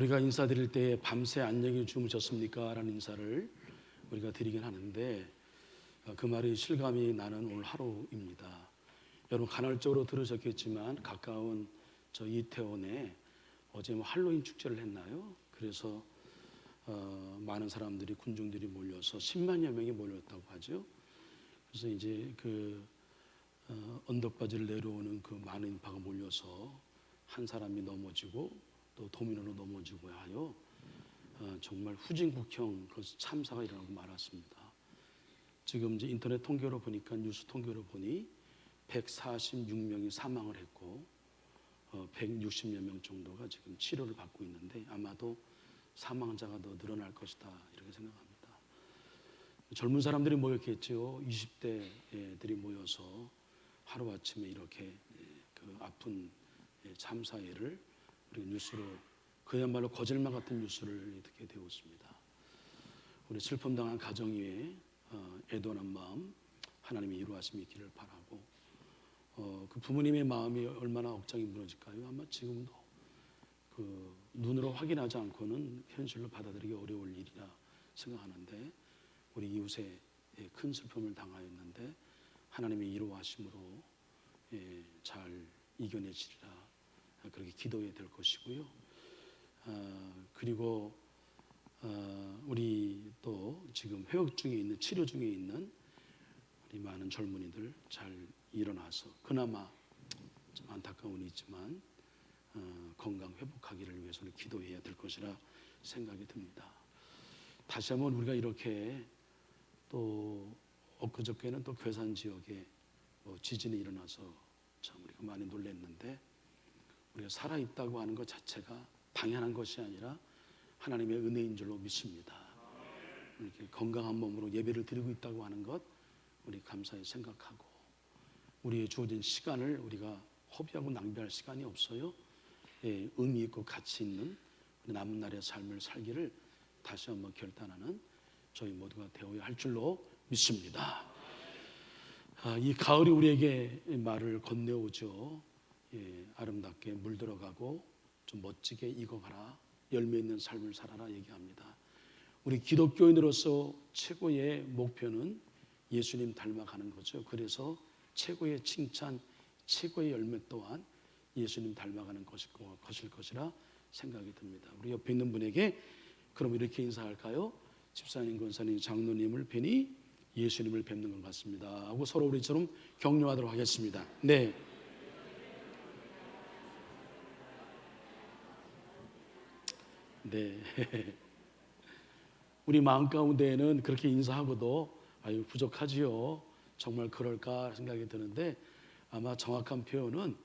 우리가 인사드릴 때 밤새 안녕히 주무셨습니까? 라는 인사를 우리가 드리긴 하는데 그 말이 실감이 나는 오늘 하루입니다. 여러분 간헐적으로 들으셨겠지만 가까운 저 이태원에 어제 할로윈 축제를 했나요? 그래서 많은 사람들이 군중들이 몰려서 10만여 명이 몰렸다고 하죠. 그래서 이제 언덕바지를 내려오는 그 많은 인파가 몰려서 한 사람이 넘어지고 또 도미노로 넘어지고 하여 정말 후진국형 그 참사가 일어나고 말았습니다. 지금 이제 인터넷 통계로 보니까 뉴스 통계로 보니 146명이 사망을 했고 160여 명 정도가 지금 치료를 받고 있는데 아마도 사망자가 더 늘어날 것이다 이렇게 생각합니다. 젊은 사람들이 모였겠죠. 20대들이 모여서 하루아침에 이렇게 그 아픈 참사회를 우리 뉴스로 그야말로 거짓말 같은 뉴스를 듣게 되었습니다. 우리 슬픔당한 가정 위에 애도하는 마음 하나님이 이루하심이 있기를 바라고 그 부모님의 마음이 얼마나 억장이 무너질까요? 아마 지금도 그 눈으로 확인하지 않고는 현실로 받아들이기 어려울 일이라 생각하는데 우리 이웃에 큰 슬픔을 당하였는데 하나님의 이루하심으로 잘 이겨내시리라 그렇게 기도해야 될 것이고요. 그리고 우리 또 지금 회복 중에 있는 치료 중에 있는 우리 많은 젊은이들 잘 일어나서 그나마 좀 안타까운 있지만 건강 회복하기를 위해서는 기도해야 될 것이라 생각이 듭니다. 다시 한번 우리가 이렇게 또 엊그저께는 또 괴산 지역에 지진이 일어나서 참 우리가 많이 놀랐는데 우리가 살아있다고 하는 것 자체가 당연한 것이 아니라 하나님의 은혜인 줄로 믿습니다. 이렇게 건강한 몸으로 예배를 드리고 있다고 하는 것 우리 감사히 생각하고 우리의 주어진 시간을 우리가 허비하고 낭비할 시간이 없어요. 의미 있고 가치 있는 남은 날의 삶을 살기를 다시 한번 결단하는 저희 모두가 되어야 할 줄로 믿습니다. 이 가을이 우리에게 말을 건네오죠. 아름답게 물들어가고 좀 멋지게 익어가라, 열매 있는 삶을 살아라 얘기합니다. 우리 기독교인으로서 최고의 목표는 예수님 닮아가는 거죠. 그래서 최고의 칭찬, 최고의 열매 또한 예수님 닮아가는 것일 것이라 생각이 듭니다. 우리 옆에 있는 분에게 그럼 이렇게 인사할까요? 집사님, 권사님, 장로님을 뵈니 예수님을 뵙는 것 같습니다 하고 서로 우리처럼 격려하도록 하겠습니다. 네. 네. 우리 마음 가운데에는 그렇게 인사하고도 아유 부족하지요. 정말 그럴까 생각이 드는데 아마 정확한 표현은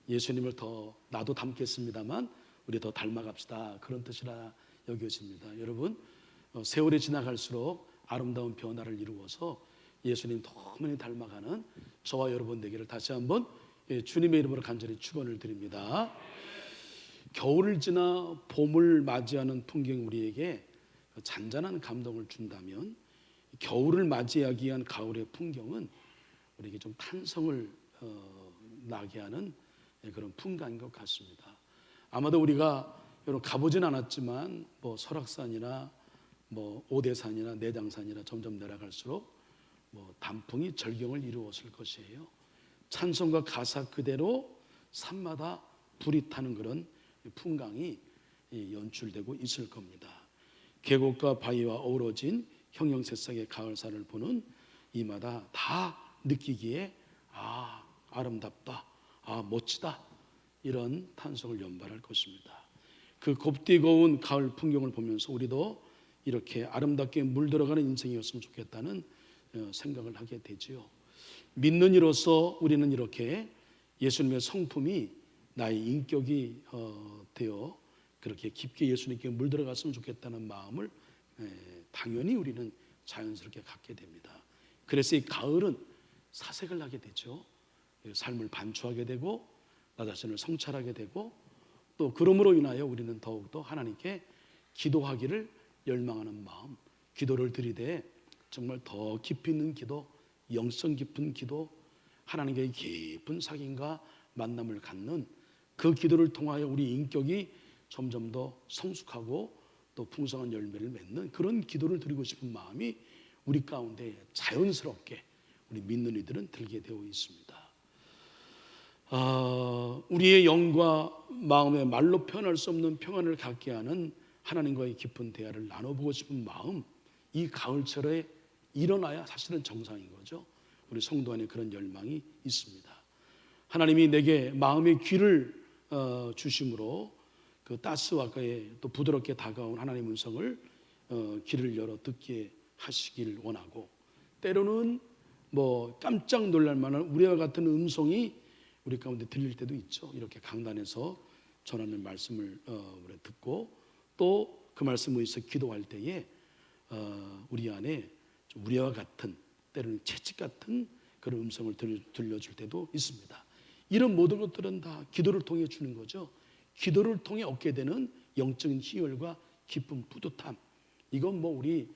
예수님을 더 나도 닮겠습니다만 우리 더 닮아갑시다 그런 뜻이라 여겨집니다. 여러분 세월이 지나갈수록 아름다운 변화를 이루어서 예수님 더 많이 닮아가는 저와 여러분 되기를 다시 한번 주님의 이름으로 간절히 축원을 드립니다. 겨울을 지나 봄을 맞이하는 풍경 우리에게 잔잔한 감동을 준다면 겨울을 맞이하기 위한 가을의 풍경은 우리에게 좀 탄성을 나게 하는 그런 풍광인 것 같습니다. 아마도 우리가 여러분 가보진 않았지만 설악산이나 오대산이나 내장산이나 점점 내려갈수록 단풍이 절경을 이루었을 것이에요. 찬송과 가사 그대로 산마다 불이 타는 그런 풍광이 연출되고 있을 겁니다. 계곡과 바위와 어우러진 형형색색의 가을산을 보는 이마다 다 느끼기에 아름답다, 멋지다 이런 탄성을 연발할 것입니다. 그 곱디고운 가을 풍경을 보면서 우리도 이렇게 아름답게 물들어가는 인생이었으면 좋겠다는 생각을 하게 되지요. 믿는 이로서 우리는 이렇게 예수님의 성품이 나의 인격이 되어 그렇게 깊게 예수님께 물들어갔으면 좋겠다는 마음을 당연히 우리는 자연스럽게 갖게 됩니다. 그래서 이 가을은 사색을 하게 되죠. 삶을 반추하게 되고 나 자신을 성찰하게 되고 또 그러므로 인하여 우리는 더욱더 하나님께 기도하기를 열망하는 마음, 기도를 드리되 정말 더 깊이 있는 기도, 영성 깊은 기도, 하나님과의 깊은 사귐과 만남을 갖는 그 기도를 통하여 우리 인격이 점점 더 성숙하고 또 풍성한 열매를 맺는 그런 기도를 드리고 싶은 마음이 우리 가운데 자연스럽게 우리 믿는 이들은 들게 되어 있습니다. 우리의 영과 마음에 말로 표현할 수 없는 평안을 갖게 하는 하나님과의 깊은 대화를 나눠보고 싶은 마음, 이 가을철에 일어나야 사실은 정상인 거죠. 우리 성도 안에 그런 열망이 있습니다. 하나님이 내게 마음의 귀를 주심으로 그 따스와 그의 또 부드럽게 다가온 하나님의 음성을 귀를 열어 듣게 하시길 원하고, 때로는 뭐 깜짝 놀랄 만한 우리와 같은 음성이 우리 가운데 들릴 때도 있죠. 이렇게 강단에서 전하는 말씀을 듣고 또 그 말씀을 위해서 기도할 때에 우리 안에 좀 우리와 같은, 때로는 채찍 같은 그런 음성을 들려줄 때도 있습니다. 이런 모든 것들은 다 기도를 통해 주는 거죠. 기도를 통해 얻게 되는 영적인 희열과 기쁨, 뿌듯함, 이건 뭐 우리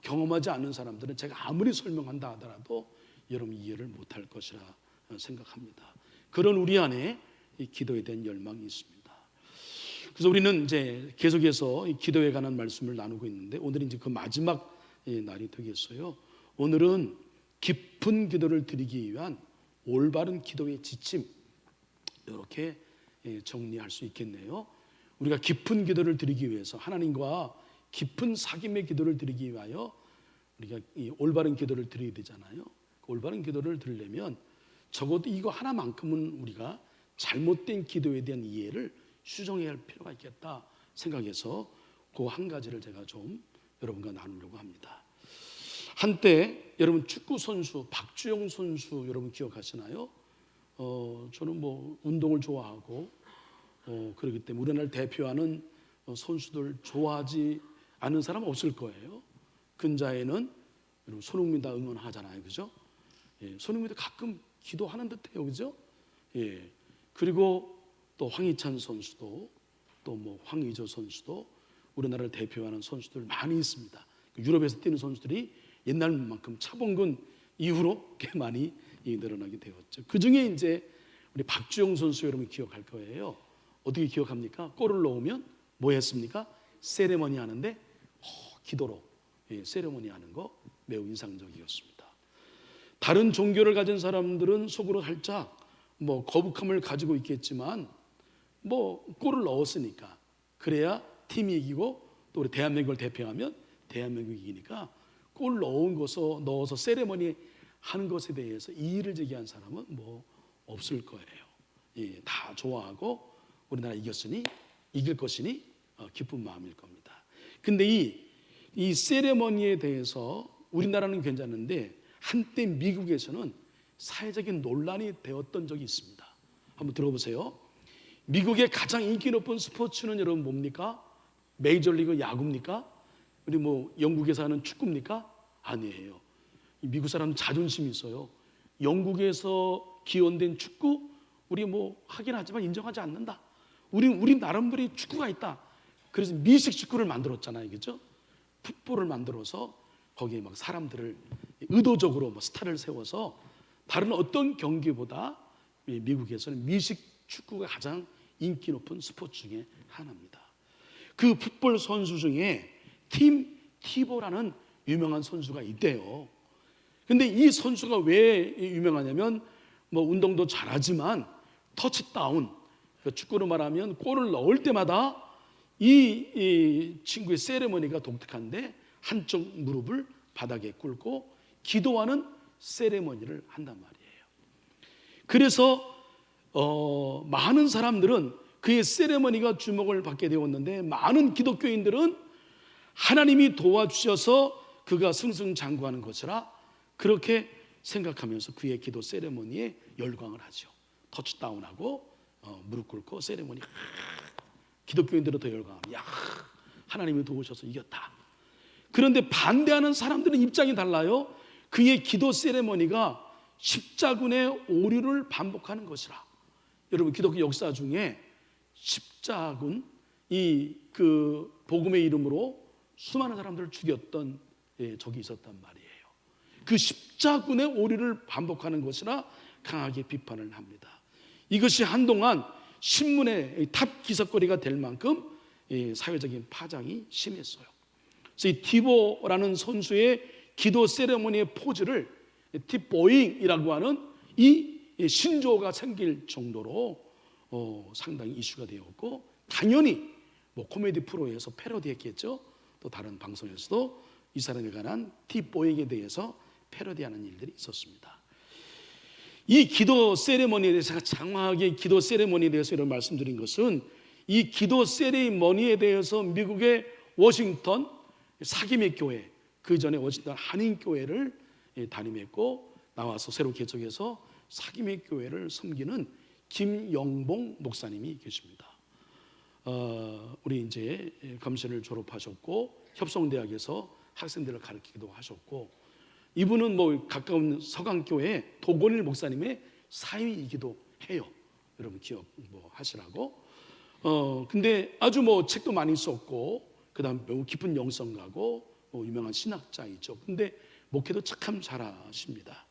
경험하지 않는 사람들은 제가 아무리 설명한다 하더라도 여러분 이해를 못할 것이라 생각합니다. 그런 우리 안에 이 기도에 대한 열망이 있습니다. 그래서 우리는 이제 계속해서 이 기도에 관한 말씀을 나누고 있는데, 오늘은 이제 그 마지막 날이 되겠어요. 오늘은 깊은 기도를 드리기 위한 올바른 기도의 지침, 이렇게 정리할 수 있겠네요. 우리가 깊은 기도를 드리기 위해서, 하나님과 깊은 사귐의 기도를 드리기 위하여 우리가 이 올바른 기도를 드려야 되잖아요. 그 올바른 기도를 드리려면 적어도 이거 하나만큼은 우리가 잘못된 기도에 대한 이해를 수정해야 할 필요가 있겠다 생각해서 그 한 가지를 제가 좀 여러분과 나누려고 합니다. 한때 여러분 축구 선수 박주영 선수 여러분 기억하시나요? 저는 뭐 운동을 좋아하고 그렇기 때문에 우리나라를 대표하는 선수들 좋아하지 않는 사람 없을 거예요. 근자에는 여러분 손흥민 다 응원하잖아요, 그죠? 예, 손흥민도 가끔 기도하는 듯해요, 그죠? 예, 그리고 또 황희찬 선수도 또 뭐 황의조 선수도 우리나라를 대표하는 선수들 많이 있습니다. 유럽에서 뛰는 선수들이 옛날만큼 차범근 이후로 꽤 많이 늘어나게 되었죠. 그 중에 이제 우리 박주영 선수 여러분 기억할 거예요. 어떻게 기억합니까? 골을 넣으면 뭐 했습니까? 세레머니 하는데 기도로 세레머니 하는 거 매우 인상적이었습니다. 다른 종교를 가진 사람들은 속으로 살짝 뭐 거북함을 가지고 있겠지만 뭐 골을 넣었으니까, 그래야 팀이 이기고 또 우리 대한민국을 대표하면 대한민국이 이기니까 골 넣어서 세레머니 하는 것에 대해서 이의를 제기한 사람은 뭐 없을 거예요. 예, 다 좋아하고 우리나라 이겼으니 이길 것이니 기쁜 마음일 겁니다. 근데 이 세레머니에 대해서 우리나라는 괜찮은데 한때 미국에서는 사회적인 논란이 되었던 적이 있습니다. 한번 들어보세요. 미국의 가장 인기 높은 스포츠는 여러분 뭡니까? 메이저리그 야구입니까? 우리 뭐 영국에서 하는 축구입니까? 아니에요. 미국 사람은 자존심이 있어요. 영국에서 기원된 축구 우리 뭐 하긴 하지만 인정하지 않는다. 우리 나름대로 축구가 있다. 그래서 미식 축구를 만들었잖아요, 그렇죠? 풋볼을 만들어서 거기에 막 사람들을 의도적으로 뭐 스타를 세워서 다른 어떤 경기보다 미국에서는 미식 축구가 가장 인기 높은 스포츠 중에 하나입니다. 그 풋볼 선수 중에 팀 티보라는 유명한 선수가 있대요. 근데 이 선수가 왜 유명하냐면 뭐 운동도 잘하지만 터치다운, 축구로 말하면 골을 넣을 때마다 이 친구의 세레머니가 독특한데 한쪽 무릎을 바닥에 꿇고 기도하는 세레머니를 한단 말이에요. 그래서 많은 사람들은 그의 세레머니가 주목을 받게 되었는데, 많은 기독교인들은 하나님이 도와주셔서 그가 승승장구하는 것이라 그렇게 생각하면서 그의 기도 세레머니에 열광을 하죠. 터치다운하고 무릎 꿇고 세레머니, 기독교인들은 더 열광합니다. 야, 하나님이 도우셔서 이겼다. 그런데 반대하는 사람들은 입장이 달라요. 그의 기도 세레머니가 십자군의 오류를 반복하는 것이라. 여러분 기독교 역사 중에 십자군, 그 복음의 이름으로 수많은 사람들을 죽였던 적이 있었단 말이에요. 그 십자군의 오류를 반복하는 것이라 강하게 비판을 합니다. 이것이 한동안 신문의 탑 기사거리가 될 만큼 사회적인 파장이 심했어요. 그래서 이 티보라는 선수의 기도 세레모니의 포즈를 팁보잉이라고 하는 이 신조어가 생길 정도로 상당히 이슈가 되었고, 당연히 뭐 코미디 프로에서 패러디했겠죠. 또 다른 방송에서도 이 사람에 관한 팁보잉에 대해서 패러디하는 일들이 있었습니다. 이 기도 세레머니에 대해서, 제가 장황하게 기도 세레머니에 대해서 이런 말씀드린 것은, 이 기도 세레머니에 대해서 미국의 워싱턴 사기맥 교회, 그 전에 워싱턴 한인교회를 담임했고 나와서 새로 개척해서 사기맥 교회를 섬기는 김영봉 목사님이 계십니다. 우리 이제 감신을 졸업하셨고 협성대학에서 학생들을 가르치기도 하셨고, 이분은 뭐 가까운 서강교회 도건일 목사님의 사위이기도 해요. 여러분 기억 뭐 하시라고. 근데 아주 뭐 책도 많이 썼고, 그다음 매우 깊은 영성가고 유명한 신학자이죠. 근데 목회도 참 잘하십니다.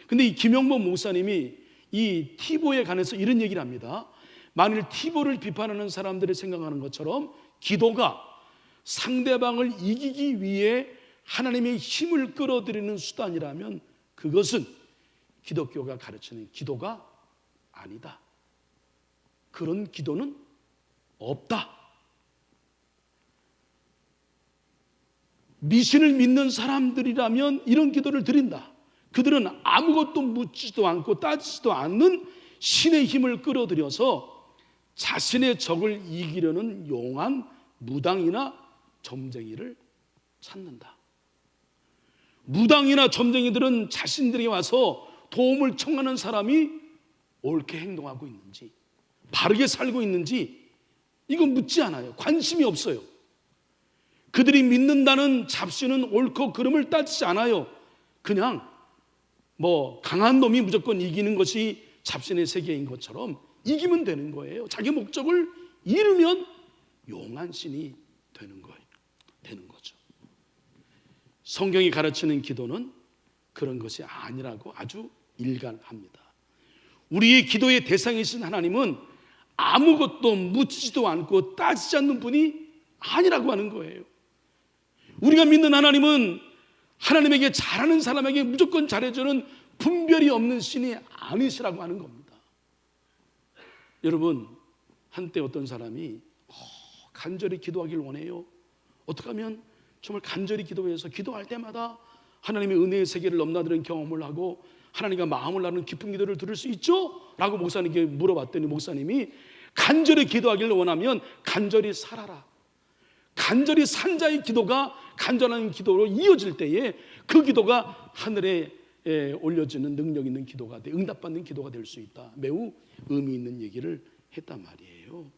근데 이 김영범 목사님이 이 티보에 관해서 이런 얘기를 합니다. 만일 티보를 비판하는 사람들이 생각하는 것처럼 기도가 상대방을 이기기 위해 하나님의 힘을 끌어들이는 수단이라면 그것은 기독교가 가르치는 기도가 아니다. 그런 기도는 없다. 미신을 믿는 사람들이라면 이런 기도를 드린다. 그들은 아무것도 묻지도 않고 따지지도 않는 신의 힘을 끌어들여서 자신의 적을 이기려는 용한 무당이나 점쟁이를 찾는다. 무당이나 점쟁이들은 자신들에게 와서 도움을 청하는 사람이 옳게 행동하고 있는지, 바르게 살고 있는지 이건 묻지 않아요. 관심이 없어요. 그들이 믿는다는 잡신은 옳고 그름을 따지지 않아요. 그냥 뭐 강한 놈이 무조건 이기는 것이 잡신의 세계인 것처럼 이기면 되는 거예요. 자기 목적을 이루면 용한 신이 되는 거죠. 성경이 가르치는 기도는 그런 것이 아니라고 아주 일관합니다. 우리의 기도의 대상이신 하나님은 아무것도 묻지도 않고 따지지 않는 분이 아니라고 하는 거예요. 우리가 믿는 하나님은 하나님에게 잘하는 사람에게 무조건 잘해주는 분별이 없는 신이 아니시라고 하는 겁니다. 여러분, 한때 어떤 사람이 간절히 기도하길 원해요. 어떻게 하면 정말 간절히 기도해서 기도할 때마다 하나님의 은혜의 세계를 넘나드는 경험을 하고 하나님과 마음을 나누는 깊은 기도를 들을 수 있죠? 라고 목사님께 물어봤더니 목사님이 간절히 기도하길 원하면 간절히 살아라. 간절히 산 자의 기도가 간절한 기도로 이어질 때에 그 기도가 하늘에 올려지는 능력 있는 기도가 돼, 응답받는 기도가 될 수 있다. 매우 의미 있는 얘기를 했단 말이에요.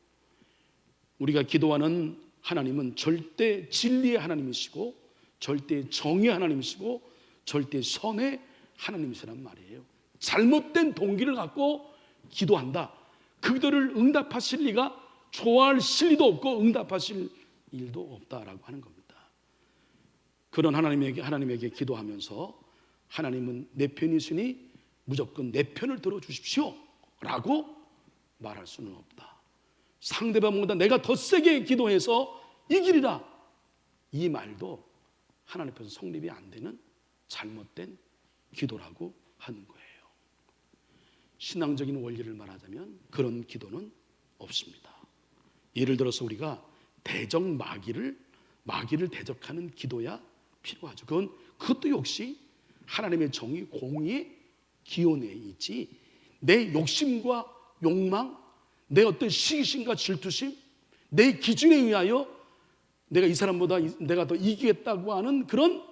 우리가 기도하는 하나님은 절대 진리의 하나님이시고 절대 정의의 하나님이시고 절대 선의 하나님이시란 말이에요. 잘못된 동기를 갖고 기도한다. 그 기도를 응답하실 리가, 좋아하실 리도 없고 응답하실 일도 없다라고 하는 겁니다. 그런 하나님에게 기도하면서 하나님은 내 편이시니 무조건 내 편을 들어주십시오 라고 말할 수는 없다. 상대방보다 내가 더 세게 기도해서 이기리라, 이 말도 하나님 앞에서 성립이 안 되는 잘못된 기도라고 하는 거예요. 신앙적인 원리를 말하자면 그런 기도는 없습니다. 예를 들어서 우리가 대적 마귀를 대적하는 기도야 필요하죠. 그것도 역시 하나님의 정의, 공의의 기원에 있지, 내 욕심과 욕망, 내 어떤 시기심과 질투심, 내 기준에 의하여 내가 이 사람보다 내가 더 이기겠다고 하는 그런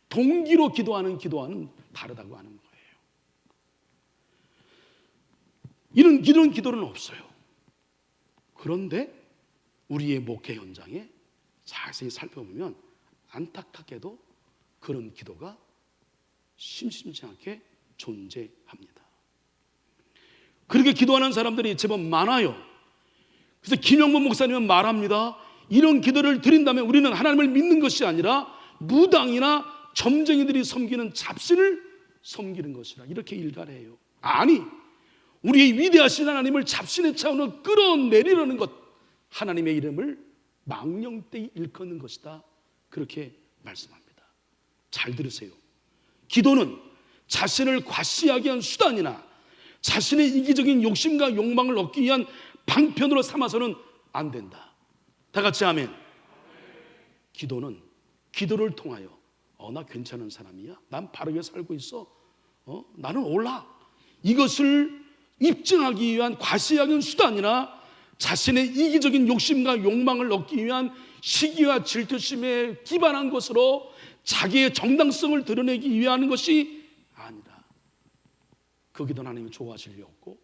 동기로 기도하는 기도와는 다르다고 하는 거예요. 이런 기도는 없어요. 그런데 우리의 목회 현장에 자세히 살펴보면 안타깝게도 그런 기도가 심심치 않게 존재합니다. 그렇게 기도하는 사람들이 제법 많아요. 그래서 김영범 목사님은 말합니다. 이런 기도를 드린다면 우리는 하나님을 믿는 것이 아니라 무당이나 점쟁이들이 섬기는 잡신을 섬기는 것이라, 이렇게 일갈해요. 아니, 우리의 위대하신 하나님을 잡신의 차원으로 끌어내리려는 것, 하나님의 이름을 망령되이 일컫는 것이다. 그렇게 말씀합니다. 잘 들으세요. 기도는 자신을 과시하기 위한 수단이나 자신의 이기적인 욕심과 욕망을 얻기 위한 방편으로 삼아서는 안 된다. 다 같이 아멘. 기도는 기도를 통하여 나 괜찮은 사람이야, 난 바르게 살고 있어, 나는 옳아, 이것을 입증하기 위한 과시하기 위한 수단이나 자신의 이기적인 욕심과 욕망을 얻기 위한 시기와 질투심에 기반한 것으로 자기의 정당성을 드러내기 위한 것이 아니다. 그 기도는 하나님이 좋아하실 리 없고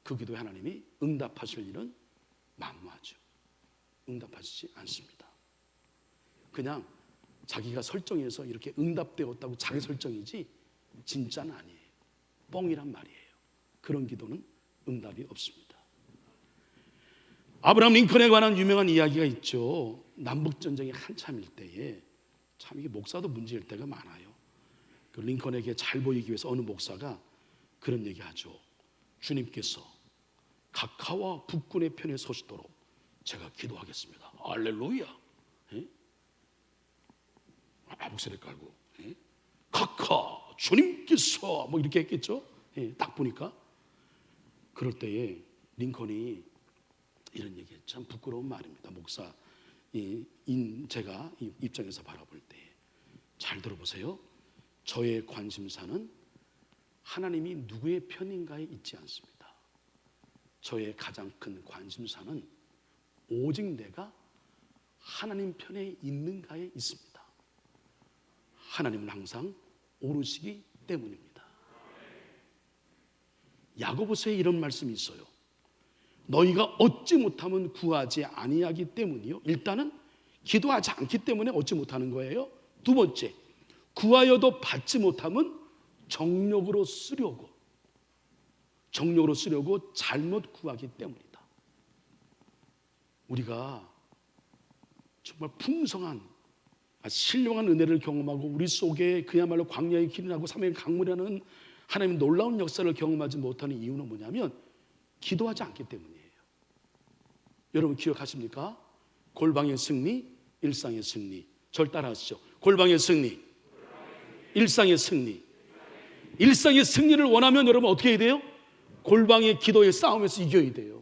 그 기도에 하나님이 응답하실 일은 만무하죠. 응답하시지 않습니다. 그냥 자기가 설정해서 이렇게 응답되었다고 자기 설정이지 진짜는 아니에요. 뻥이란 말이에요. 그런 기도는 응답이 없습니다. 아브라함 링컨에 관한 유명한 이야기가 있죠. 남북전쟁이 한참일 때에 참 이게 목사도 문제일 때가 많아요. 그 링컨에게 잘 보이기 위해서 어느 목사가 그런 얘기하죠. 주님께서 각하와 북군의 편에 서시도록 제가 기도하겠습니다. 할렐루야. 목소리 깔고 각하 주님께서 뭐 이렇게 했겠죠. 딱 보니까 그럴 때에 링컨이 이런 얘기, 참 부끄러운 말입니다. 목사 제가 입장에서 바라볼 때 잘 들어보세요. 저의 관심사는 하나님이 누구의 편인가에 있지 않습니다. 저의 가장 큰 관심사는 오직 내가 하나님 편에 있는가에 있습니다. 하나님은 항상 오르시기 때문입니다. 야고보서에 이런 말씀이 있어요. 너희가 얻지 못하면 구하지 아니하기 때문이요. 일단은 기도하지 않기 때문에 얻지 못하는 거예요. 두 번째, 구하여도 받지 못하면 정욕으로 쓰려고 잘못 구하기 때문이다. 우리가 정말 풍성한 신령한 은혜를 경험하고 우리 속에 그야말로 광야의 길이 나고 사막의 강물이라는 하나님의 놀라운 역사를 경험하지 못하는 이유는 뭐냐면 기도하지 않기 때문이에요. 여러분 기억하십니까? 골방의 승리, 일상의 승리. 절 따라하시죠. 골방의 승리, 일상의 승리. 일상의 승리를 원하면 여러분 어떻게 해야 돼요? 골방의 기도의 싸움에서 이겨야 돼요.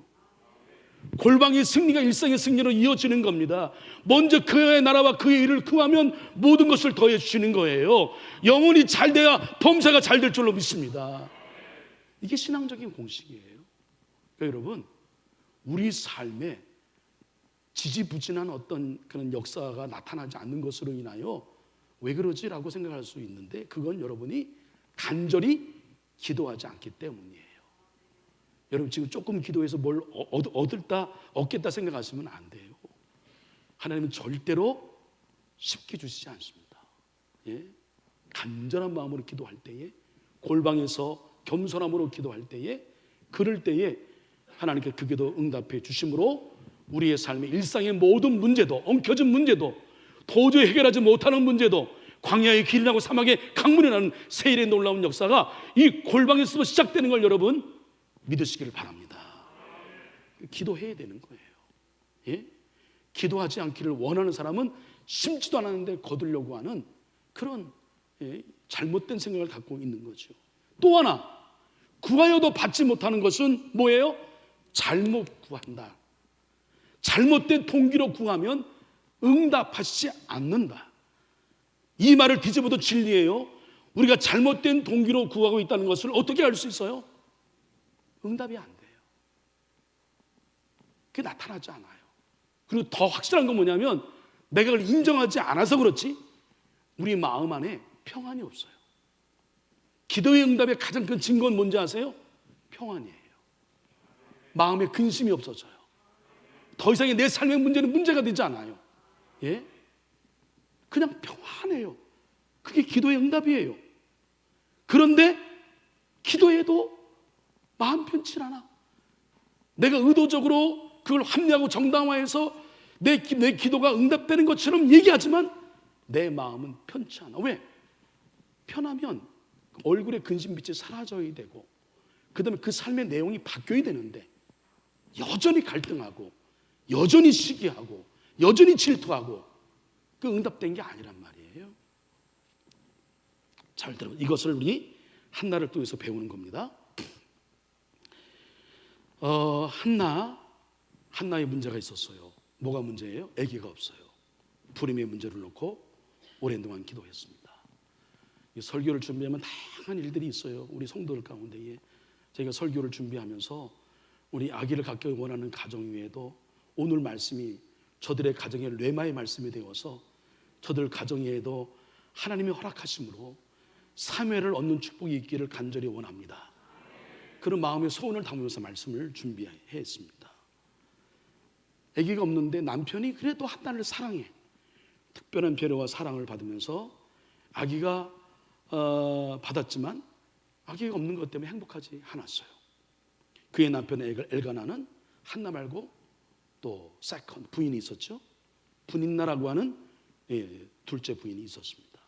골방의 승리가 일상의 승리로 이어지는 겁니다. 먼저 그의 나라와 그의 일을 구하면 모든 것을 더해 주시는 거예요. 영혼이 잘 돼야 범사가 잘 될 줄로 믿습니다. 이게 신앙적인 공식이에요. 그러니까 여러분, 우리 삶에 지지부진한 어떤 그런 역사가 나타나지 않는 것으로 인하여 왜 그러지라고 생각할 수 있는데, 그건 여러분이 간절히 기도하지 않기 때문이에요. 여러분 지금 조금 기도해서 뭘 얻겠다 생각하시면 안 돼요. 하나님은 절대로 쉽게 주시지 않습니다. 간절한 마음으로 기도할 때에, 골방에서 겸손함으로 기도할 때에, 그럴 때에 하나님께 그 기도 응답해 주심으로 우리의 삶의 일상의 모든 문제도, 엉켜진 문제도, 도저히 해결하지 못하는 문제도, 광야의 길이 나고 사막의 강물이 나는 세일의 놀라운 역사가 이 골방에서 시작되는 걸 여러분 믿으시기를 바랍니다. 기도해야 되는 거예요. 기도하지 않기를 원하는 사람은 심지도 않았는데 거두려고 하는 그런 잘못된 생각을 갖고 있는 거죠. 또 하나, 구하여도 받지 못하는 것은 뭐예요? 잘못 구한다. 잘못된 동기로 구하면 응답하시지 않는다. 이 말을 뒤집어도 진리예요. 우리가 잘못된 동기로 구하고 있다는 것을 어떻게 알 수 있어요? 응답이 안 돼요. 그게 나타나지 않아요. 그리고 더 확실한 건 뭐냐면, 내가 그걸 인정하지 않아서 그렇지 우리 마음 안에 평안이 없어요. 기도의 응답의 가장 큰 증거는 뭔지 아세요? 평안이에요. 마음에 근심이 없어져요. 더 이상의 내 삶의 문제는 문제가 되지 않아요. 그냥 평안해요. 그게 기도의 응답이에요. 그런데 기도해도 마음 편치 않아. 내가 의도적으로 그걸 합리하고 정당화해서 내 기도가 응답되는 것처럼 얘기하지만 내 마음은 편치 않아. 왜? 편하면 얼굴에 근심빛이 사라져야 되고, 그다음에 그 삶의 내용이 바뀌어야 되는데 여전히 갈등하고 여전히 시기하고 여전히 질투하고 그 응답된 게 아니란 말이에요. 잘 들어. 이것을 우리 한나를 통해서 배우는 겁니다. 한나의 문제가 있었어요. 뭐가 문제예요? 아기가 없어요. 불임의 문제를 놓고 오랜 동안 기도했습니다. 이 설교를 준비하면 다양한 일들이 있어요. 우리 성도들 가운데에 제가 설교를 준비하면서 우리 아기를 갖기 원하는 가정 위에도 오늘 말씀이 저들의 가정에 뢰마의 말씀이 되어서 저들 가정에도 하나님이 허락하심으로 사매를 얻는 축복이 있기를 간절히 원합니다. 그런 마음의 소원을 담으면서 말씀을 준비했습니다. 아기가 없는데 남편이 그래도 한나를 사랑해. 특별한 배려와 사랑을 받으면서 아기가 받았지만 아기가 없는 것 때문에 행복하지 않았어요. 그의 남편 엘가나는 한나 말고 또 세컨 부인이 있었죠. 분인나라고 하는 둘째 부인이 있었습니다.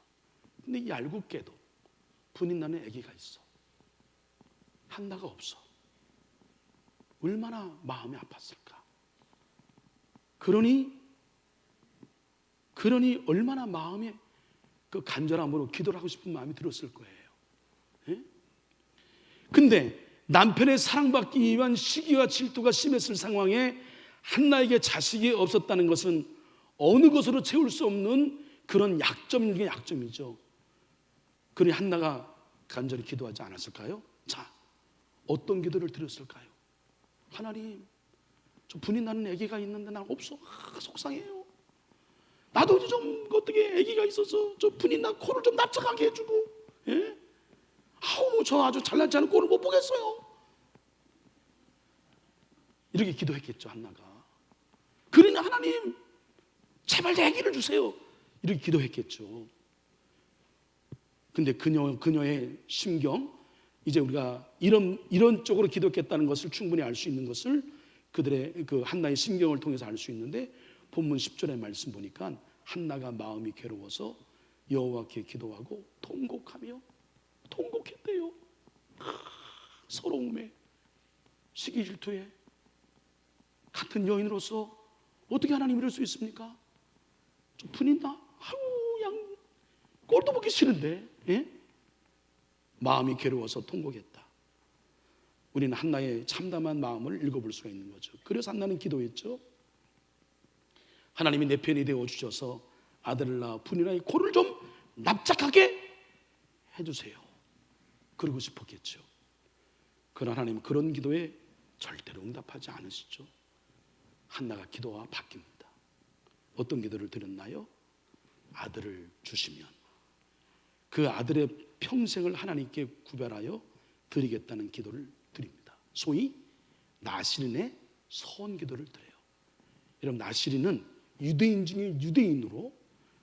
근데 이 알고께도 분인나는 아기가 있어. 한나가 없어. 얼마나 마음이 아팠을까. 그러니 얼마나 마음에 그 간절함으로 기도를 하고 싶은 마음이 들었을 거예요. 예? 근데 남편의 사랑받기 위한 시기와 질투가 심했을 상황에 한나에게 자식이 없었다는 것은 어느 것으로 채울 수 없는 그런 약점 중에 약점이죠. 그러니 한나가 간절히 기도하지 않았을까요? 자, 어떤 기도를 드렸을까요? 하나님, 저 분이 나는 아기가 있는데 난 없어. 속상해요. 나도 좀 어떻게 아기가 있어서 저 분이 나 코를 좀 납작하게 해주고, 예? 아우 저 아주 잘나지 않은 꼴을 못 보겠어요. 이렇게 기도했겠죠 한나가. 그러니 하나님 제발 내 아기를 주세요. 이렇게 기도했겠죠. 근데 그녀의 심경, 이제 우리가 이런 쪽으로 기도했다는 것을 충분히 알 수 있는 것을 그들의 그 한나의 심경을 통해서 알 수 있는데 본문 10절의 말씀 보니까 한나가 마음이 괴로워서 여호와께 기도하고 통곡했대요. 서러움에 시기 질투에 같은 여인으로서 어떻게 하나님 이럴 수 있습니까? 좀 분인다. 아유 양 꼴도 보기 싫은데, 예? 마음이 괴로워서 통곡했다. 우리는 한나의 참담한 마음을 읽어볼 수가 있는 거죠. 그래서 한나는 기도했죠. 하나님이 내 편이 되어 주셔서 아들을 낳아 분이나의 코를 좀 납작하게 해주세요. 그러고 싶었겠죠. 그러나 하나님 그런 기도에 절대로 응답하지 않으시죠. 한나가 기도가 바뀝니다. 어떤 기도를 드렸나요? 아들을 주시면 그 아들의 평생을 하나님께 구별하여 드리겠다는 기도를 드립니다. 소위 나시린의 서원 기도를 드려요. 여러분, 나시린은 유대인 중에 유대인으로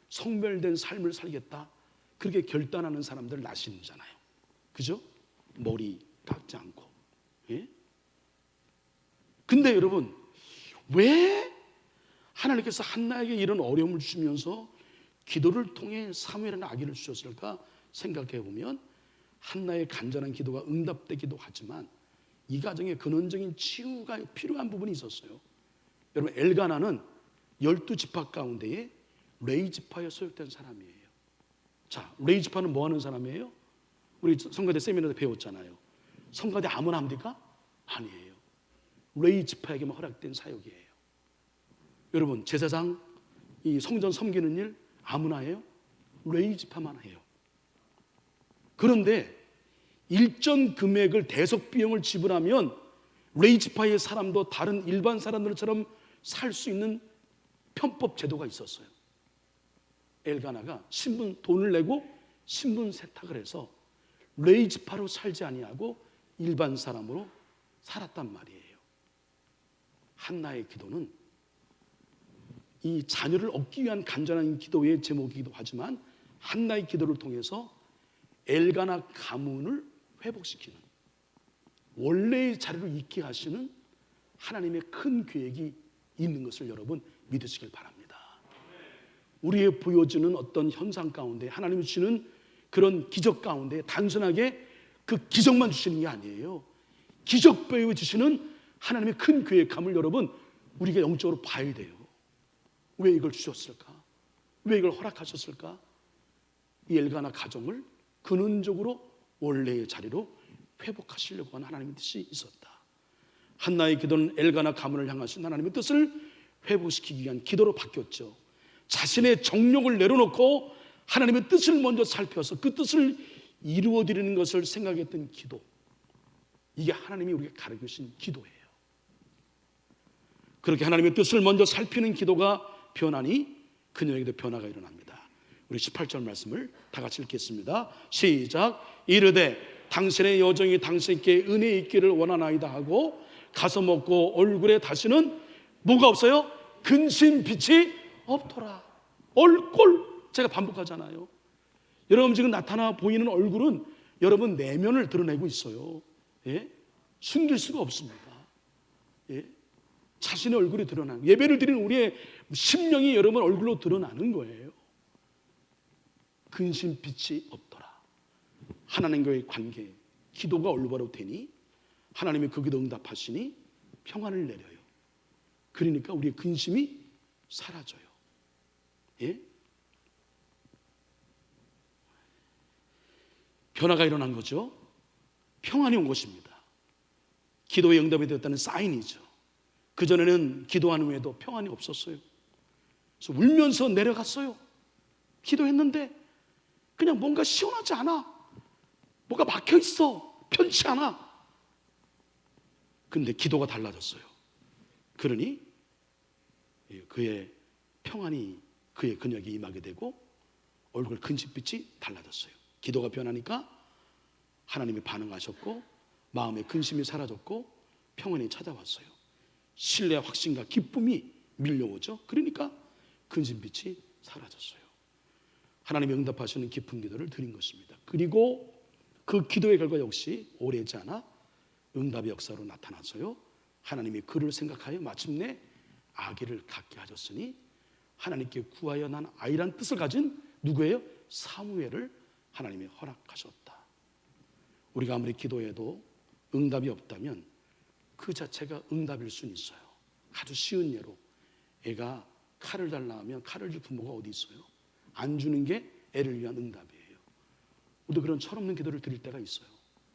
성별된 삶을 살겠다 그렇게 결단하는 사람들 나시린이잖아요. 그죠? 머리 깎지 않고. 예? 근데 여러분, 왜 하나님께서 한나에게 이런 어려움을 주시면서 기도를 통해 사무엘의 아기를 주셨을까 생각해 보면 한나의 간절한 기도가 응답되기도 하지만 이 가정에 근원적인 치유가 필요한 부분이 있었어요. 여러분, 엘가나는 12지파 가운데에 레위 지파에 소속된 사람이에요. 자, 레위 지파는 뭐 하는 사람이에요? 우리 성가대 세미나에 배웠잖아요. 성가대 아무나 합니까? 아니에요. 레위 지파에게만 허락된 사역이에요. 여러분, 제사장 이 성전 섬기는 일 아무나 해요? 레위 지파만 해요. 그런데 일정 금액을 대속 비용을 지불하면 레위 지파의 사람도 다른 일반 사람들처럼 살 수 있는 편법 제도가 있었어요. 엘가나가 돈을 내고 신분 세탁을 해서 레위 지파로 살지 아니하고 일반 사람으로 살았단 말이에요. 한나의 기도는 이 자녀를 얻기 위한 간절한 기도의 제목이기도 하지만 한나의 기도를 통해서 엘가나 가문을 회복시키는 원래의 자리로 있게 하시는 하나님의 큰 계획이 있는 것을 여러분 믿으시길 바랍니다. 우리의 보여지는 어떤 현상 가운데 하나님이 주시는 그런 기적 가운데 단순하게 그 기적만 주시는 게 아니에요. 기적 배워 주시는 하나님의 큰 계획함을 여러분 우리가 영적으로 봐야 돼요. 왜 이걸 주셨을까? 왜 이걸 허락하셨을까? 이 엘가나 가정을 근원적으로 원래의 자리로 회복하시려고 하는 하나님의 뜻이 있었다. 한나의 기도는 엘가나 가문을 향하신 하나님의 뜻을 회복시키기 위한 기도로 바뀌었죠. 자신의 정욕을 내려놓고 하나님의 뜻을 먼저 살펴서 그 뜻을 이루어드리는 것을 생각했던 기도, 이게 하나님이 우리에게 가르치신 기도예요. 그렇게 하나님의 뜻을 먼저 살피는 기도가 변하니 그녀에게도 변화가 일어납니다. 우리 18절 말씀을 다 같이 읽겠습니다. 시작. 이르되 당신의 여정이 당신께 은혜 있기를 원하나이다 하고 가서 먹고 얼굴에 다시는 뭐가 없어요? 근심빛이 없더라. 얼굴, 제가 반복하잖아요. 여러분 지금 나타나 보이는 얼굴은 여러분 내면을 드러내고 있어요. 예? 숨길 수가 없습니다. 예? 자신의 얼굴이 드러나는, 예배를 드리는 우리의 심령이 여러분 얼굴로 드러나는 거예요. 근심빛이 없더라. 하나님과의 관계, 기도가 올바로 되니 하나님이 그 기도 응답하시니 평안을 내려요. 그러니까 우리의 근심이 사라져요. 예? 변화가 일어난 거죠. 평안이 온 것입니다. 기도의 응답이 되었다는 사인이죠. 그전에는 기도한 후에도 평안이 없었어요. 그래서 울면서 내려갔어요. 기도했는데 그냥 뭔가 시원하지 않아. 뭐가 막혀 있어. 편치 않아. 근데 기도가 달라졌어요. 그러니 그의 평안이 그의 근육에 임하게 되고 얼굴 근심빛이 달라졌어요. 기도가 변하니까 하나님이 반응하셨고 마음의 근심이 사라졌고 평안이 찾아왔어요. 신뢰와 확신과 기쁨이 밀려오죠. 그러니까 근심빛이 사라졌어요. 하나님이 응답하시는 깊은 기도를 드린 것입니다. 그리고 그 기도의 결과 역시 오래지 않아 응답의 역사로 나타났어요. 하나님이 그를 생각하여 마침내 아기를 갖게 하셨으니 하나님께 구하여 난 아이란 뜻을 가진 누구예요? 사무엘을 하나님이 허락하셨다. 우리가 아무리 기도해도 응답이 없다면 그 자체가 응답일 수는 있어요. 아주 쉬운 예로 애가 칼을 달라 하면 칼을 줄 부모가 어디 있어요? 안 주는 게 애를 위한 응답이에요. 우리도 그런 철없는 기도를 드릴 때가 있어요.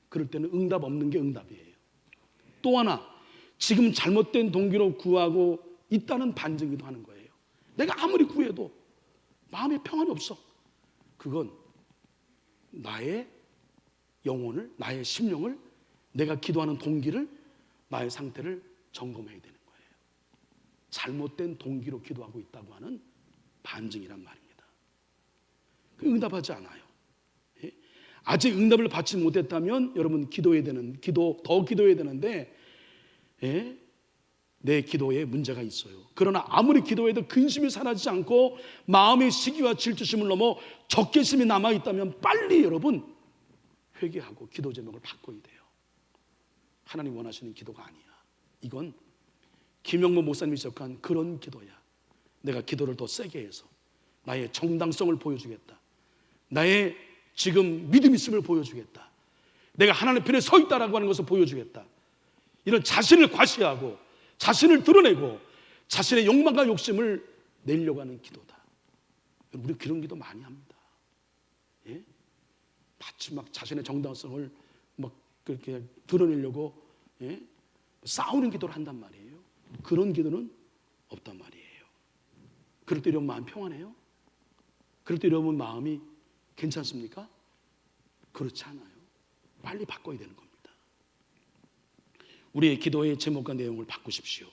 그럴 때는 응답 없는 게 응답이에요. 또 하나, 지금 잘못된 동기로 구하고 있다는 반증기도 하는 거예요. 내가 아무리 구해도 마음에 평안이 없어. 그건 나의 영혼을, 나의 심령을, 내가 기도하는 동기를, 나의 상태를 점검해야 되는 거예요. 잘못된 동기로 기도하고 있다고 하는 반증이란 말입니다. 응답하지 않아요. 예? 아직 응답을 받지 못했다면 여러분 기도해야 되는, 더 기도해야 되는데 예? 내 기도에 문제가 있어요. 그러나 아무리 기도해도 근심이 사라지지 않고 마음의 시기와 질투심을 넘어 적개심이 남아있다면 빨리 여러분 회개하고 기도 제목을 바꿔야 돼요. 하나님 원하시는 기도가 아니야. 이건 김영모 목사님이 시작한 그런 기도야. 내가 기도를 더 세게 해서 나의 정당성을 보여주겠다. 나의 지금 믿음 있음을 보여주겠다. 내가 하나님 편에 서 있다라고 하는 것을 보여주겠다. 이런 자신을 과시하고 자신을 드러내고 자신의 욕망과 욕심을 내려고 하는 기도다. 우리 그런 기도 많이 합니다. 예? 마치 막 자신의 정당성을 막 그렇게 드러내려고 예? 싸우는 기도를 한단 말이에요. 그런 기도는 없단 말이에요. 그럴 때 이런 마음 평안해요? 그럴 때 이러면 마음이 괜찮습니까? 그렇지 않아요. 빨리 바꿔야 되는 겁니다. 우리의 기도의 제목과 내용을 바꾸십시오.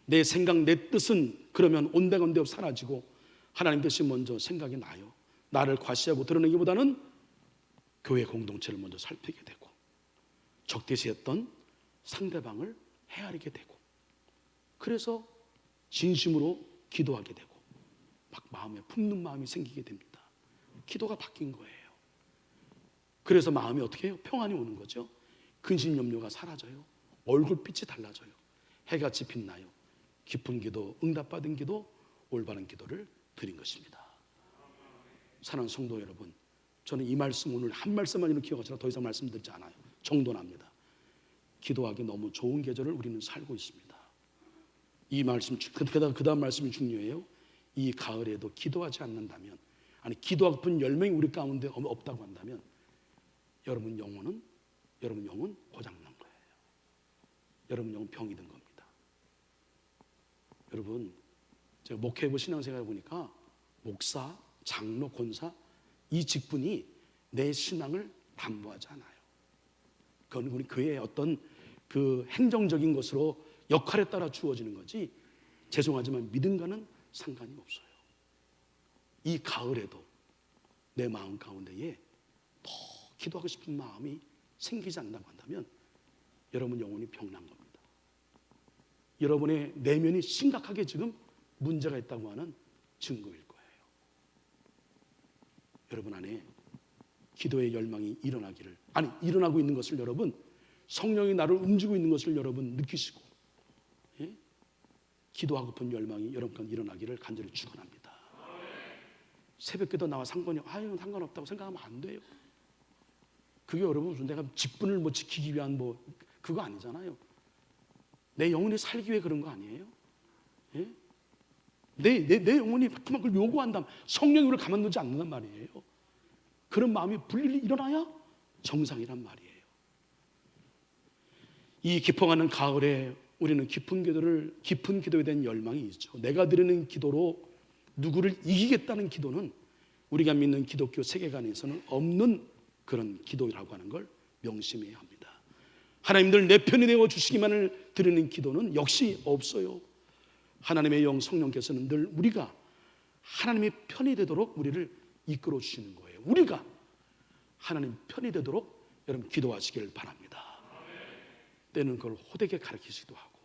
내 생각, 내 뜻은 그러면 온데간데 사라지고 하나님 뜻이 먼저 생각이 나요. 나를 과시하고 드러내기보다는 교회 공동체를 먼저 살피게 되고 적대시했던 상대방을 헤아리게 되고 그래서 진심으로 기도하게 되고 막 마음에 품는 마음이 생기게 됩니다. 기도가 바뀐 거예요. 그래서 마음이 어떻게 해요? 평안이 오는 거죠. 근심 염려가 사라져요. 얼굴빛이 달라져요. 해같이 빛나요. 깊은 기도, 응답받은 기도, 올바른 기도를 드린 것입니다. 사랑하는 성도 여러분, 저는 이 말씀 오늘 한 말씀만 이렇게 기억하시라 더 이상 말씀드리지 않아요. 정돈합니다. 기도하기 너무 좋은 계절을 우리는 살고 있습니다. 이 말씀, 그 다음 말씀이 중요해요. 이 가을에도 기도하지 않는다면, 아니 기도하고픈 열명이 우리 가운데 없다고 한다면 여러분 영은 고장난 거예요. 여러분 영은 병이 든 겁니다. 여러분, 제가 목회부 신앙생활 보니까 목사, 장로, 권사 이 직분이 내 신앙을 담보하지 않아요. 그건 우리 교회의 어떤 그 행정적인 것으로 역할에 따라 주어지는 거지, 죄송하지만 믿음과는 상관이 없어요. 이 가을에도 내 마음 가운데에 더 기도하고 싶은 마음이 생기지 않는다고 한다면 여러분 영혼이 병난 겁니다. 여러분의 내면이 심각하게 지금 문제가 있다고 하는 증거일 거예요. 여러분 안에 기도의 열망이 일어나기를, 아니 일어나고 있는 것을 여러분, 성령이 나를 움직이고 있는 것을 여러분 느끼시고, 예? 기도하고픈 열망이 여러분 일어나기를 간절히 축원합니다. 새벽기도 나와 상관없다고 생각하면 안 돼요. 그게 여러분 내가 직분을 지키기 위한 그거 아니잖아요. 내 영혼이 살기 위해 그런 거 아니에요? 예? 내 영혼이 그만큼 요구한다면 성령이 우리를 가만두지 않는단 말이에요. 그런 마음이 분리히 일어나야 정상이란 말이에요. 이 깊어가는 가을에 우리는 깊은 기도에 대한 열망이 있죠. 내가 드리는 기도로 누구를 이기겠다는 기도는 우리가 믿는 기독교 세계관에서는 없는 그런 기도라고 하는 걸 명심해야 합니다. 하나님들 내 편이 되어 주시기만을 드리는 기도는 역시 없어요. 하나님의 영 성령께서는 늘 우리가 하나님의 편이 되도록 우리를 이끌어 주시는 거예요. 우리가 하나님 편이 되도록 여러분 기도하시기를 바랍니다. 때는 그걸 호되게 가르치시기도 하고,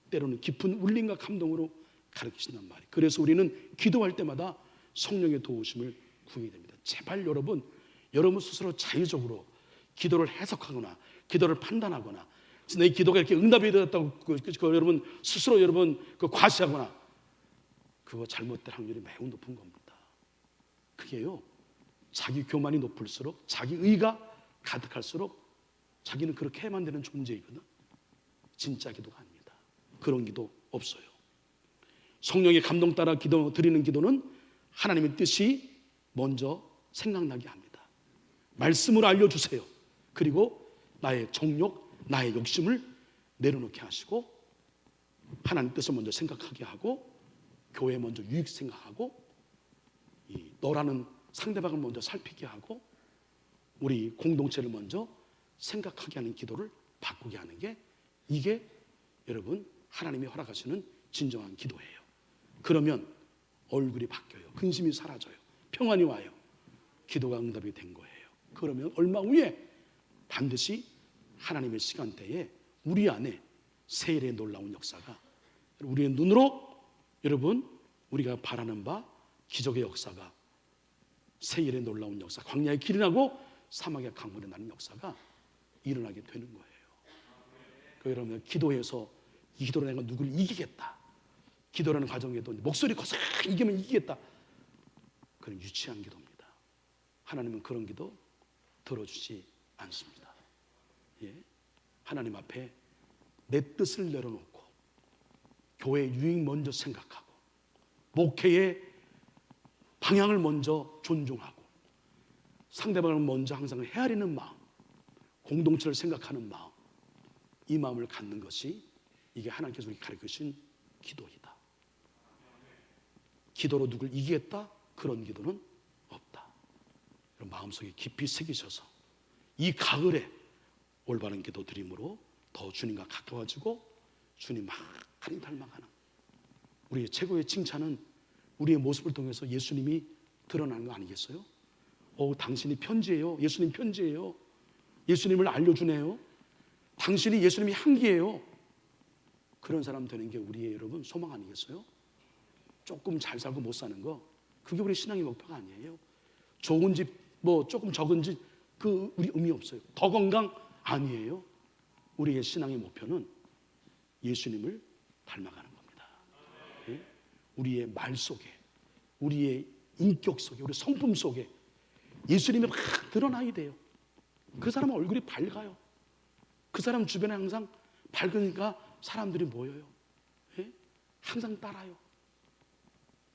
때로는 깊은 울림과 감동으로 가르치신단 말이에요. 그래서 우리는 기도할 때마다 성령의 도우심을 구해야 됩니다. 제발 여러분 스스로 자유적으로 기도를 해석하거나 기도를 판단하거나 내 기도가 이렇게 응답이 되었다고 여러분 스스로 과시하거나, 그거 잘못될 확률이 매우 높은 겁니다. 그게요, 자기 교만이 높을수록, 자기 의가 가득할수록 자기는 그렇게 해만 되는 존재이거든. 진짜 기도가 아닙니다. 그런 기도 없어요. 성령의 감동 따라 드리는 기도는 하나님의 뜻이 먼저 생각나게 합니다. 말씀으로 알려주세요. 그리고 나의 정욕, 나의 욕심을 내려놓게 하시고 하나님 뜻을 먼저 생각하게 하고, 교회 먼저 유익 생각하고, 너라는 상대방을 먼저 살피게 하고, 우리 공동체를 먼저 생각하게 하는 기도를 바꾸게 하는 게, 이게 여러분 하나님이 허락하시는 진정한 기도예요. 그러면 얼굴이 바뀌어요. 근심이 사라져요. 평안이 와요. 기도가 응답이 된 거예요. 그러면 얼마 후에 반드시 하나님의 시간대에 우리 안에 세일의 놀라운 역사가, 우리의 눈으로 여러분 우리가 바라는 바 기적의 역사가, 세일의 놀라운 역사, 광야의 길이 나고 사막의 강물이 나는 역사가 일어나게 되는 거예요. 여러분 기도해서 이 기도로 내가 누구를 이기겠다, 기도라는 과정에도 목소리 커서 이기면 이기겠다, 그런 유치한 기도입니다. 하나님은 그런 기도 들어주지 않습니다. 예? 하나님 앞에 내 뜻을 내려놓고 교회 유익 먼저 생각하고 목회의 방향을 먼저 존중하고 상대방을 먼저 항상 헤아리는 마음, 공동체를 생각하는 마음, 이 마음을 갖는 것이 이게 하나님께서 우리에게 가르치신 기도이다. 기도로 누굴 이기겠다, 그런 기도는 없다. 마음속에 깊이 새기셔서 이 가을에 올바른 기도 드림으로 더 주님과 가까워지고 주님 많이 닮아가는, 우리의 최고의 칭찬은 우리의 모습을 통해서 예수님이 드러나는 거 아니겠어요? 당신이 편지예요. 예수님 편지예요. 예수님을 알려주네요. 당신이 예수님이 향기예요. 그런 사람 되는 게 우리의 여러분 소망 아니겠어요? 조금 잘 살고 못 사는 거, 그게 우리 신앙의 목표가 아니에요. 좋은 집 조금 적은 집, 우리 의미 없어요. 더 건강 아니에요. 우리의 신앙의 목표는 예수님을 닮아가는 겁니다. 예? 우리의 말 속에, 우리의 인격 속에, 우리 성품 속에 예수님이 막 드러나야 돼요. 그 사람은 얼굴이 밝아요. 그 사람 주변에 항상 밝으니까 사람들이 모여요. 예? 항상 따라요.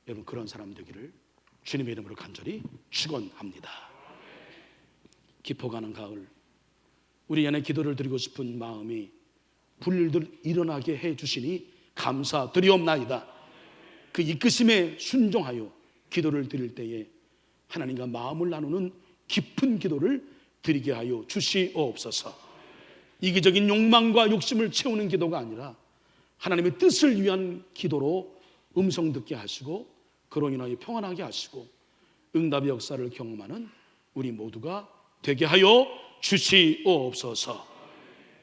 여러분, 그런 사람 되기를 주님의 이름으로 간절히 축원합니다. 깊어가는 가을, 우리 안에 기도를 드리고 싶은 마음이 불일들 일어나게 해 주시니 감사드리옵나이다. 그 이끄심에 순종하여 기도를 드릴 때에 하나님과 마음을 나누는 깊은 기도를 드리게 하여 주시옵소서. 이기적인 욕망과 욕심을 채우는 기도가 아니라 하나님의 뜻을 위한 기도로 음성 듣게 하시고 그로 인하여 평안하게 하시고 응답의 역사를 경험하는 우리 모두가 되게 하여 주시옵소서.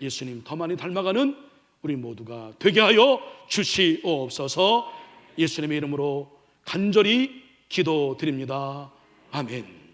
예수님 더 많이 닮아가는 우리 모두가 되게 하여 주시옵소서. 예수님의 이름으로 간절히 기도드립니다. 아멘.